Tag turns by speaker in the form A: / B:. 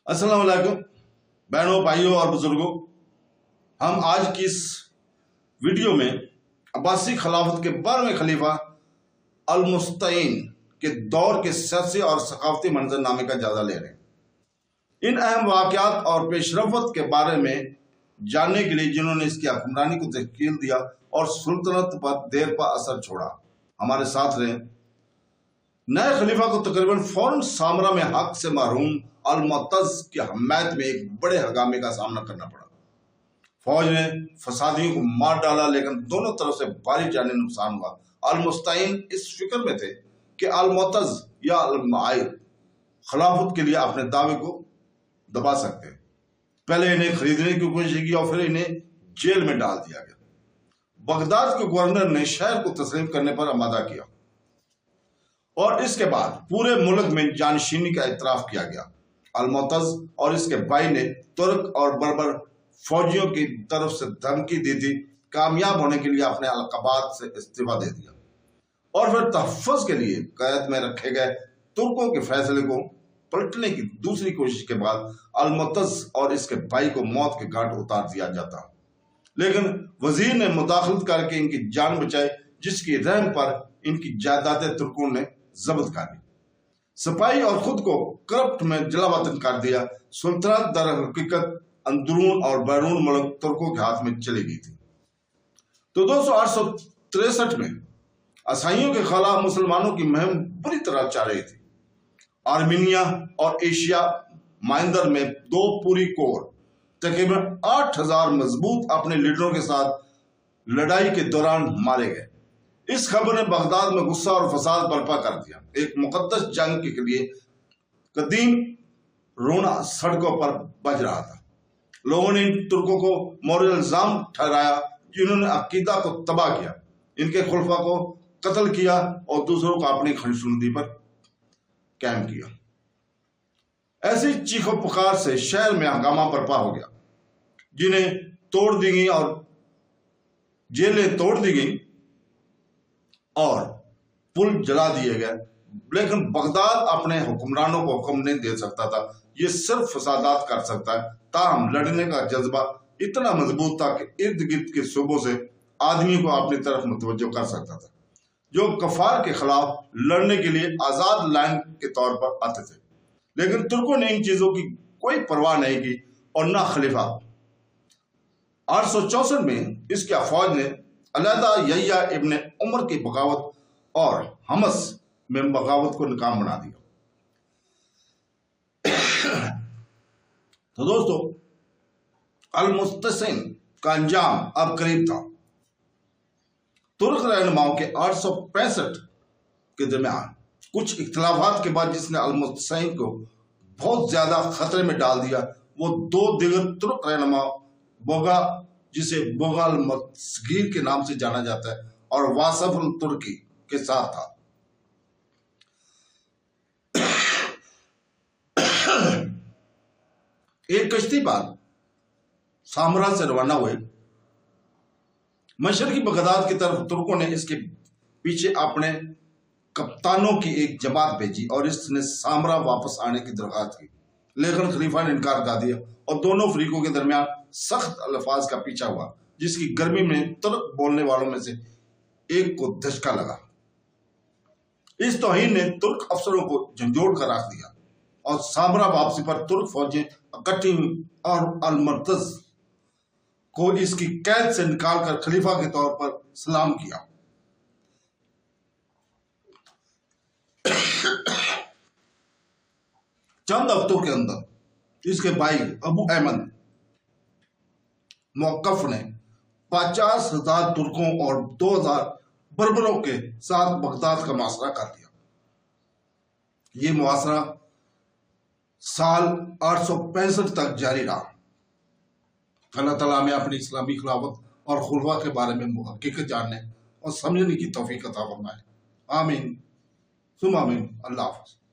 A: السلام علیکم بہنوں، بھائیوں اور بزرگوں، ہم آج کی اس ویڈیو میں عباسی خلافت کے 12ویں خلیفہ المستعین کے دور کے سیاسی اور ثقافتی منظر نامے کا جائزہ لے رہے ہیں۔ ان اہم واقعات اور پیش رفت کے بارے میں جاننے کے لیے جنہوں نے اس کی حکمرانی کو تشکیل دیا اور سلطنت پر دیر پا اثر چھوڑا، ہمارے ساتھ رہیں۔ نئے خلیفہ کو تقریباً فوراً سامرا میں حق سے محروم المعتز کی حمایت میں ایک بڑے ہنگامے کا سامنا کرنا پڑا۔ فوج نے فسادیوں کو مار ڈالا، لیکن دونوں طرف سے بھاری جانی نقصان ہوا۔ المستعین اس فکر میں تھے کہ المعتز یا المعیر خلافت کے لیے اپنے دعوے کو دبا سکتے ہیں۔ پہلے انہیں خریدنے کی کوشش کی اور پھر انہیں جیل میں ڈال دیا گیا۔ بغداد کے گورنر نے شہر کو تسلیم کرنے پر آمادہ کیا اور اس کے بعد پورے ملک میں جانشینی کا اعتراف کیا گیا۔ المعتز اور اس کے بھائی نے ترک اور بربر فوجیوں کی طرف سے دھمکی دی تھی، کامیاب ہونے کے لیے اپنے القابات سے استعفیٰ دے دیا اور پھر تحفظ کے لیے قید میں رکھے گئے ترکوں کے فیصلے کو پلٹنے کی دوسری کوشش کے بعد المعتز اور اس کے بھائی کو موت کے گھاٹ اتار دیا جاتا، لیکن وزیر نے مداخلت کر کے ان کی جان بچائی، جس کی رحم پر ان کی جائیدادیں ترکوں نے ضبط کر لی۔ سپاہی اور خود کو کرپٹ میں جلا وطن کر دیا۔ سلطنت در حقیقت اندرون اور بیرون ملک ترکوں کے ہاتھ میں چلی گئی تھی۔ تو 863 میں عیسائیوں کے خلاف مسلمانوں کی مہم بری طرح چل رہی تھی۔ آرمینیا اور ایشیا مائندر میں دو پوری کور تقریباً 8000 مضبوط اپنے لیڈروں کے ساتھ لڑائی کے دوران مارے گئے۔ اس خبر نے بغداد میں غصہ اور فساد برپا کر دیا۔ ایک مقدس جنگ کے لیے قدیم رونا سڑکوں پر بج رہا تھا۔ لوگوں نے ان ترکوں کو مورد الزام ٹھہرایا جنہوں نے عقیدہ کو تباہ کیا، ان کے خلفاء کو قتل کیا اور دوسروں کو اپنی خشونتی پر قائم کیا۔ ایسی چیخ و پکار سے شہر میں ہنگامہ برپا ہو گیا، جنہیں توڑ دی گئی اور جیلیں توڑ دی گئیں اور پل جلا دیے گئے، لیکن بغداد اپنے حکمرانوں کو حکم نہیں دے سکتا تھا، یہ صرف فسادات کر سکتا ہے۔ تاہم لڑنے کا جذبہ اتنا مضبوط تھا کہ ارد گرد کے صوبوں سے آدمی کو اپنی طرف متوجہ کر سکتا تھا، جو کفار کے خلاف لڑنے کے لیے آزاد لائن کے طور پر آتے تھے۔ لیکن ترکوں نے ان چیزوں کی کوئی پرواہ نہیں کی اور نہ خلیفہ کو۔ 864 میں اس کی افواج نے علیحدہ یحییٰ ابن عمر کی بغاوت اور حمص میں بغاوت کو ناکام بنا دیا۔ تو دوستو، المستعین کا انجام اب قریب تھا۔ ترک رہنماؤں کے 865 کے درمیان کچھ اختلافات کے بعد جس نے المستعین کو بہت زیادہ خطرے میں ڈال دیا، وہ دو دیگر ترک رہنما بوگا، جسے بوگا المصغیر کے نام سے جانا جاتا ہے، اور واصف الترکی کے ساتھ تھا۔ ایک کشتی پر سامرا سے روانہ ہوئے مشرقی بغداد کی طرف ترکوں نے اس کے پیچھے اپنے کپتانوں کی ایک جماعت بھیجی اور اس نے سامرا واپس آنے کی درخواست کی، لیکن خلیفہ نے انکار کر دیا اور دونوں فریقوں کے درمیان سخت الفاظ کا پیچھا ہوا، جس کی گرمی میں ترک بولنے والوں میں سے ایک کو دھچکا لگا۔ اس توہین نے ترک افسروں کو جھنجھوڑ کر رکھ دیا اور سامرا واپسی پر ترک فوجیں اکٹھی ہوئی اور المعتز کو اس کی قید سے نکال کر خلیفہ کے طور پر سلام کیا۔ چند ہفتوں کے اندر اس کے بھائی ابو احمد موقف نے 50,000 ترکوں اور 2,000 بربروں کے ساتھ بغداد کا محاصرہ کر دیا۔ یہ محاصرہ سال 865 تک جاری رہا۔ اللہ تعالیٰ ہمیں اپنی اسلامی خلافت اور خلفاء کے بارے میں حقیقت جاننے اور سمجھنے کی توفیق عطا فرمائے۔ آمین ثم آمین۔ اللہ حافظ۔